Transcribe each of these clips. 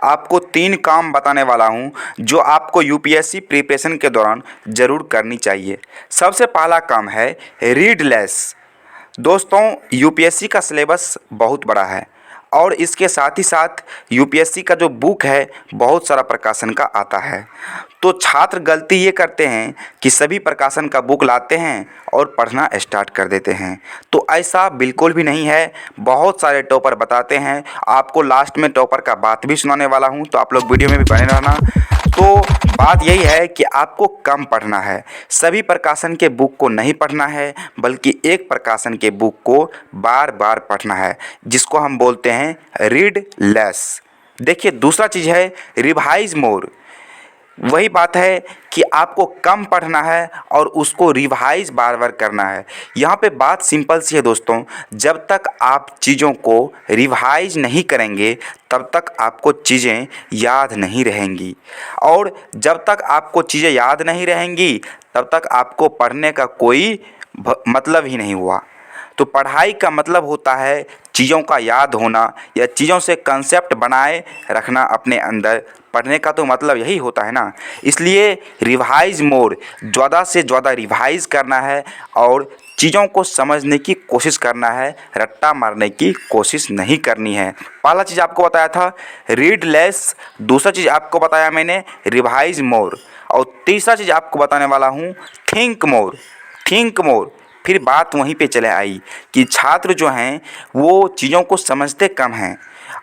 आपको 3 काम बताने वाला हूं जो आपको यूपीएससी प्रिपरेशन के दौरान ज़रूर करनी चाहिए। सबसे पहला काम है रीड लेस। दोस्तों, यूपीएससी का सिलेबस बहुत बड़ा है और इसके साथ ही साथ यूपीएससी का जो बुक है बहुत सारा प्रकाशन का आता है। तो छात्र गलती ये करते हैं कि सभी प्रकाशन का बुक लाते हैं और पढ़ना स्टार्ट कर देते हैं। तो ऐसा बिल्कुल भी नहीं है। बहुत सारे टॉपर बताते हैं, आपको लास्ट में टॉपर का बात भी सुनाने वाला हूँ, तो आप लोग वीडियो में भी बने रहना। तो बात यही है कि आपको कम पढ़ना है, सभी प्रकाशन के बुक को नहीं पढ़ना है, बल्कि एक प्रकाशन के बुक को बार बार पढ़ना है, जिसको हम बोलते हैं रीड लेस। देखिए, दूसरा चीज़ है रिवाइज मोर। वही बात है कि आपको कम पढ़ना है और उसको रिवाइज बार बार करना है। यहाँ पे बात सिंपल सी है दोस्तों, जब तक आप चीज़ों को रिवाइज नहीं करेंगे तब तक आपको चीज़ें याद नहीं रहेंगी, और जब तक आपको चीज़ें याद नहीं रहेंगी तब तक आपको पढ़ने का कोई मतलब ही नहीं हुआ। तो पढ़ाई का मतलब होता है चीज़ों का याद होना या चीज़ों से कंसेप्ट बनाए रखना अपने अंदर। पढ़ने का तो मतलब यही होता है ना। इसलिए रिवाइज मोर, ज़्यादा से ज़्यादा रिवाइज करना है और चीज़ों को समझने की कोशिश करना है, रट्टा मारने की कोशिश नहीं करनी है। पहला चीज़ आपको बताया था रीड लेस, दूसरा चीज़ आपको बताया मैंने रिवाइज मोर, और तीसरा चीज़ आपको बताने वाला हूँ थिंक मोर। Think more. फिर बात वहीं पे चले आई कि छात्र जो हैं वो चीज़ों को समझते कम हैं,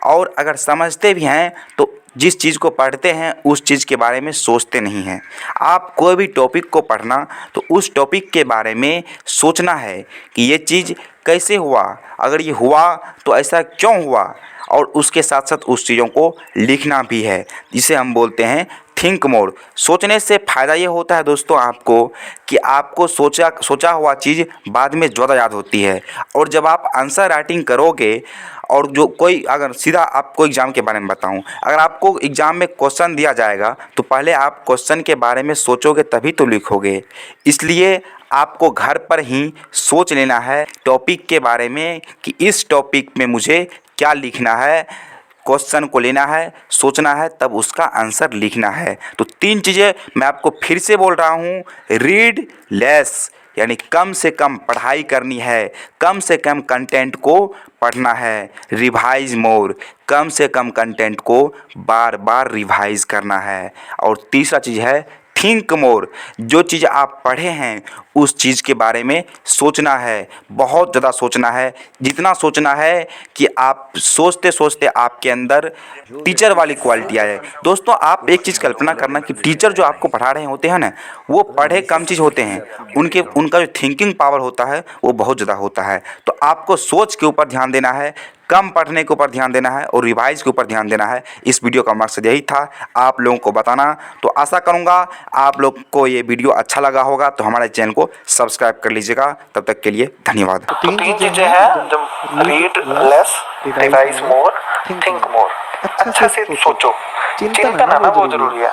और अगर समझते भी हैं तो जिस चीज़ को पढ़ते हैं उस चीज़ के बारे में सोचते नहीं हैं। आप कोई भी टॉपिक को पढ़ना तो उस टॉपिक के बारे में सोचना है कि ये चीज़ कैसे हुआ, अगर ये हुआ तो ऐसा क्यों हुआ, और उसके साथ साथ उस चीज़ों को लिखना भी है, जिसे हम बोलते हैं थिंक मोर। सोचने से फ़ायदा ये होता है दोस्तों आपको कि आपको सोचा हुआ चीज़ बाद में ज़्यादा याद होती है। और जब आप आंसर राइटिंग करोगे, और जो कोई अगर सीधा आपको एग्ज़ाम के बारे में बताऊं, अगर आपको एग्ज़ाम में क्वेश्चन दिया जाएगा तो पहले आप क्वेश्चन के बारे में सोचोगे तभी तो लिखोगे। इसलिए आपको घर पर ही सोच लेना है टॉपिक के बारे में कि इस टॉपिक में मुझे क्या लिखना है, क्वेश्चन को लेना है, सोचना है, तब उसका आंसर लिखना है। तो 3 चीज़ें मैं आपको फिर से बोल रहा हूँ। रीड लेस यानी कम से कम पढ़ाई करनी है, कम से कम कंटेंट को पढ़ना है। रिवाइज मोर, कम से कम कंटेंट को बार बार रिवाइज करना है। और तीसरा चीज़ है थिंक मोर, जो चीज़ आप पढ़े हैं उस चीज़ के बारे में सोचना है, बहुत ज़्यादा सोचना है। जितना सोचना है कि आप सोचते सोचते आपके अंदर टीचर वाली क्वालिटी आए। दोस्तों, आप एक चीज़ कल्पना करना कि टीचर जो आपको पढ़ा रहे होते हैं ना, वो पढ़े कम चीज़ होते हैं, उनका जो थिंकिंग पावर होता है वो बहुत ज़्यादा होता है। तो आपको सोच के ऊपर ध्यान देना है, कम पढ़ने के ऊपर ध्यान देना है और रिवाइज के ऊपर ध्यान देना है। इस वीडियो का मकसद यही था, आप लोगों को बताना। तो आशा करूंगा आप लोग को ये वीडियो अच्छा लगा होगा, तो हमारे चैनल को सब्सक्राइब कर लीजिएगा। तब तक के लिए धन्यवाद। तो 3 चीज़ें हैं, जब रीड लेस, रिवाइज मोर, थिंक मोर। अच्छा से सोचो, चिंतन है ना बहुत जरूरी है।